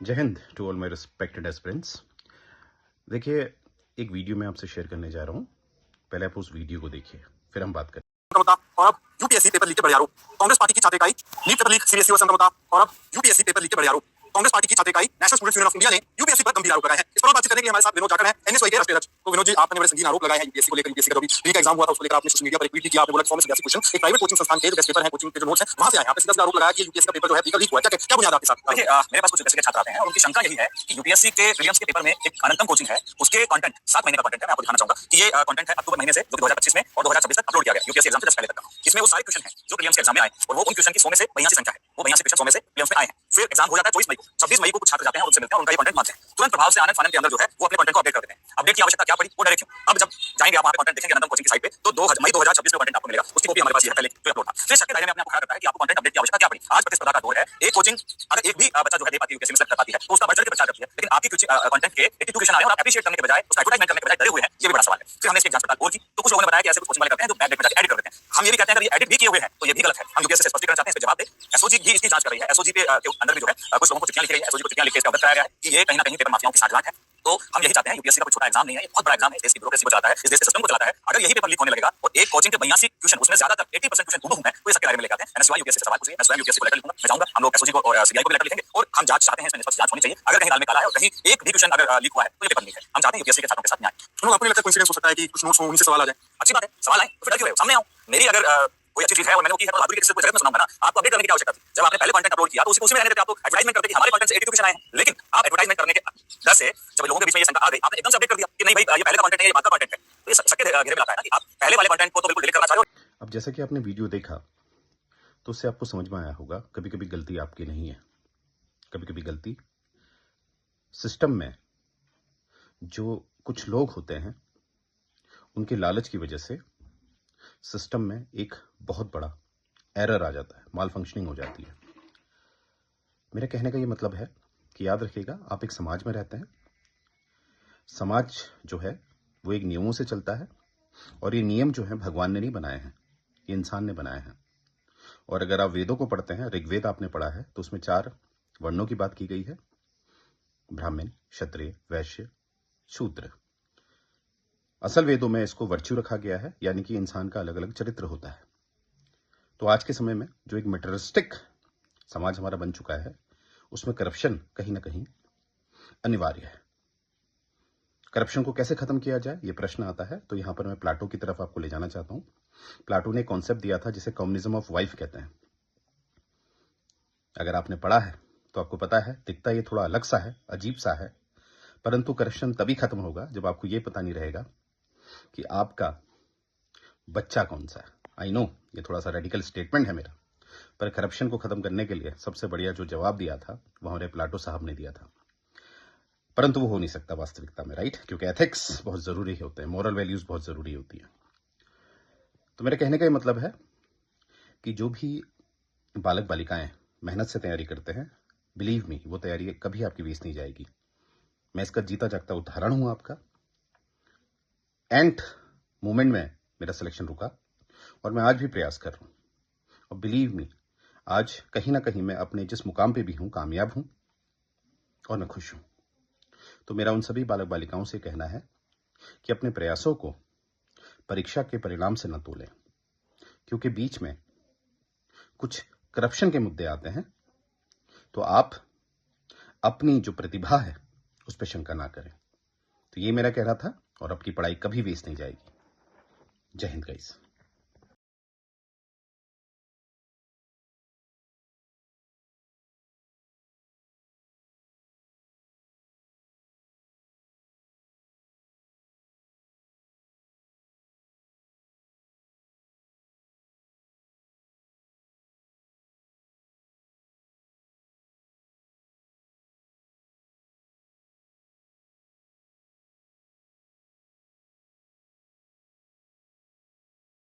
जय हिंद to all my respected aspirants. देखिए, एक वीडियो मैं आपसे शेयर करने जा रहा हूँ। पहले आप उस वीडियो को देखिए, फिर हम बात करें। और अब यूपीएससी पेपर लीक के बड़े आरोप, कांग्रेस पार्टी की छात्र इकाई नीट पेपर लीक सीरियसली हुआ संक्रमता। और अब यूपीएससी पेपर लीक के बड़े आरोप, कांग्रेस पार्टी की छात्र इकाई national students union of India ने यूपीएससी पर गंभीर आरोप लगाए हैं। इस पर बातचीत करने के लिए हमारे साथ विनोद जाखड़ हैं, एनएसवाई के राष्ट्रीय अध्यक्ष। तो विनोद जी, आपने बड़े संगीन आरोप लगाए हैं यूपीएससी को लेकर। यूपीएससी का जो भी एग्जाम हुआ था उसको लेकर आपने सोशल मीडिया पर एक ट्वीट किया। आपने बोला 100 में से 82 क्वेश्चन एक प्राइवेट कोचिंग संस्थान के जो पेपर है, कोचिंग के जो नोट्स हैं वहां से आए। आपने सीधा आरोप लगाया कि यूपीएससी का पेपर जो है लीक हुआ है। क्या बुनियाद आपके साथ? देखिए, मेरे पास कुछ यूपीएससी के छात्र आते हैं और उनकी शंका यही है कि यूपीएससी के प्रीलिम्स के पेपर में एक अनंतम कोचिंग है, उसके कंटेंट 7 महीने का कंटेंट है। मैं आपको दिखाना चाहूंगा कि ये कंटेंट है अक्टूबर महीने से, जो 2025 में और 2026 तक अपलोड किया गया यूपीएससी एग्जाम से जस्ट पहले तक का। इसमें वो सारे क्वेश्चन हैं जो प्रीलिम्स के एग्जाम में आए और वो उन क्वेश्चन की 100 में से 82 संख्या है। वो 82 क्वेश्चन 100 में से प्रीलिम्स में आए हैं। फिर एग्जाम हो जाता है 24 मई को। 26 मई को कुछ छात्र जाते हैं और उनसे मिलते हैं और उनका ये कंटेंट मानते हैं। तुरंत प्रभाव से आनंद फानन के अंदर जो है वो अपने कंटेंट को अपडेट कर देते हैं। अपडेट की आवश्यकता क्या पड़ी? वो डायरेक्ट क्यों? अब जब जाएंगे आप वहां पे कंटेंट देखेंगे अनंतम कोचिंग की साइट पे, तो 2 मई 2026 में कंटेंट आपको मिलेगा। उसकी कॉपी हमारे पास ये है, पहले जो अपलोड था। फिर शक के दायरे में अपने आप खड़ा करता है कि आपको कंटेंट अपडेट की आवश्यकता क्या पड़ी। आज प्रतिस्पर्धा का दौर है। एक कोचिंग अगर एक भी बच्चा जो है दे पाती है यूपीएससी में सेलेक्ट कर पाती है तो उसका बढ़ चढ़ के प्रचार करती है। लेकिन आपकी कंटेंट के 82 क्वेश्चन आए और आप एप्रिशिएट करने के बजाय उसका एडवर्टाइजमेंट करने के बजाय डरे हुए हैं। ये भी बड़ा सवाल है। फिर हमने इसकी जांच पड़ताल और की तो कुछ लोगों ने बताया कि ऐसे कुछ कोचिंग वाले करते हैं जो बैक डेट में जाकर एडिट कर देते हैं। हम ये भी कहते हैं अगर ये एडिट भी किए हुए हैं तो ये भी गलत है। हम यूपीएससी से स्पष्टीकरण चाहते हैं, इसका जवाब दे। एसओजी भी इसकी जांच कर रही है। एसओजी के अंदर भी जो है कुछ लोगों को चिट्ठियां लिखी गई है। एसओजी को चिट्ठियां लिख के इसका अवगत कराया गया है कि ये कहीं ना कहीं पेपर माफियाओं की साठगांठ है। तो हम यही चाहते हैं, यूपीएससी का कोई छोटा एग्जाम नहीं है, ये बहुत बड़ा एग्जाम है। देश की ब्यूरोक्रेसी को चलाता है, इस देश के सिस्टम को चलाता है। अगर यही पेपर लीक होने लगेगा और एक कोचिंग के 82 क्वेश्चन उसमें ज्यादातर 80% क्वेश्चन डूबे हुए हैं तो ये सबके दायरे में लेके आते हैं। एनएसवाई यूपीएससी से सवाल पूछिए, मैं स्वयं यूपीएससी को लेटर लिखूंगा, मैं जाऊंगा। हम लोग एसओजी को और सीबीआई को भी लेटर लिखेंगे और हम जांच चाहते हैं, इसमें निष्पक्ष जांच होनी चाहिए। अगर कहीं दाल में काला है और कहीं एक भी क्वेश्चन अगर लीक हुआ है तो ये पेपर लीक है। हम चाहते हैं यूपीएससी के छात्रों के साथ न्याय। तो आपको नहीं लगता कोइंसिडेंस हो सकता है कि कुछ नोट्स हो उन्हीं से सवाल आ जाए? अच्छी बात है, सवाल आए तो फिर डर क्यों रहे हो? सामने आओ। मेरी अगर कोई अच्छी चीज है और मैंने वो की है तो बहादुरी के किसी को जगत में सुनाऊंगा ना। आपको अपडेट करने की क्या आवश्यकता थी? जब आपने पहले कंटेंट अपलोड किया तो उसी में रहने देते। आप तो एडवर्टाइजमेंट करते कि हमारे कंटेंट से 82 क्वेश्चन आए हैं। लेकिन आप एडवर्टाइजमेंट करने के डर से जब लोगों के बीच में ये शंका आ गई, आपने एकदम से अपडेट कर दिया कि नहीं भाई ये पहले का कंटेंट है, ये बाद का कंटेंट है। तो ये शक के घेरे में आता है ना कि आप पहले वाले कंटेंट को तो बिल्कुल डिलीट करना चाह रहे हो। अब जैसा कि आपने वीडियो देखा तो उससे आपको समझ में आया होगा, कभी कभी गलती आपकी नहीं है, कभी कभी गलती सिस्टम में जो कुछ लोग होते हैं उनके लालच की वजह से सिस्टम में एक बहुत बड़ा एरर आ जाता है, माल फंक्शनिंग हो जाती है। मेरे कहने का ये मतलब है कि याद रखिएगा, आप एक समाज में रहते हैं। समाज जो है वो एक नियमों से चलता है और ये नियम जो है भगवान ने नहीं बनाए हैं, ये इंसान ने बनाए हैं। और अगर आप वेदों को पढ़ते हैं, ऋग्वेद आपने पढ़ा है, तो उसमें 4 वर्णों की बात की गई है: ब्राह्मण, क्षत्रिय, वैश्य, शूद्र। असल वेदों में इसको वर्च्यू रखा गया है, यानी कि इंसान का अलग अलग चरित्र होता है। तो आज के समय में जो एक मटेरियलिस्टिक समाज हमारा बन चुका है, उसमें करप्शन कहीं ना कहीं अनिवार्य है। करप्शन को कैसे खत्म किया जाए, ये प्रश्न आता है। तो यहां पर मैं प्लाटो की तरफ आपको ले जाना चाहता हूं। प्लाटो ने कॉन्सेप्ट दिया था जिसे कम्युनिज्म ऑफ वाइफ कहते हैं। अगर आपने पढ़ा है तो आपको पता है, दिखता ये थोड़ा अलग सा है, अजीब सा है, परंतु करप्शन तभी खत्म होगा जब आपको ये पता नहीं रहेगा कि आपका बच्चा कौन सा है। आई नो ये थोड़ा सा रेडिकल स्टेटमेंट है मेरा, पर करप्शन को खत्म करने के लिए सबसे बढ़िया जो जवाब दिया था वह हमारे प्लाटो साहब ने दिया था। परंतु वो हो नहीं सकता वास्तविकता में, राइट? क्योंकि एथिक्स बहुत जरूरी होते हैं, मॉरल वैल्यूज बहुत जरूरी होती है। तो मेरे कहने का ये मतलब है कि जो भी बालक बालिकाएं मेहनत से तैयारी करते हैं, बिलीव मी, वो तैयारी कभी आपकी वेस्ट नहीं जाएगी। मैं इसका जीता जागता उदाहरण हूं आपका। एंड मोमेंट में मेरा सिलेक्शन रुका और मैं आज भी प्रयास कर रहा हूं। और बिलीव मी, आज कहीं ना कहीं मैं अपने जिस मुकाम पे भी हूं, कामयाब हूं और मैं खुश हूं। तो मेरा उन सभी बालक बालिकाओं से कहना है कि अपने प्रयासों को परीक्षा के परिणाम से न तोलें, क्योंकि बीच में कुछ करप्शन के मुद्दे आते हैं। तो आप अपनी जो प्रतिभा है उस पर शंका ना करें। तो ये मेरा कहना था, और आपकी पढ़ाई कभी वेस्ट नहीं जाएगी। जय हिंद गाइस।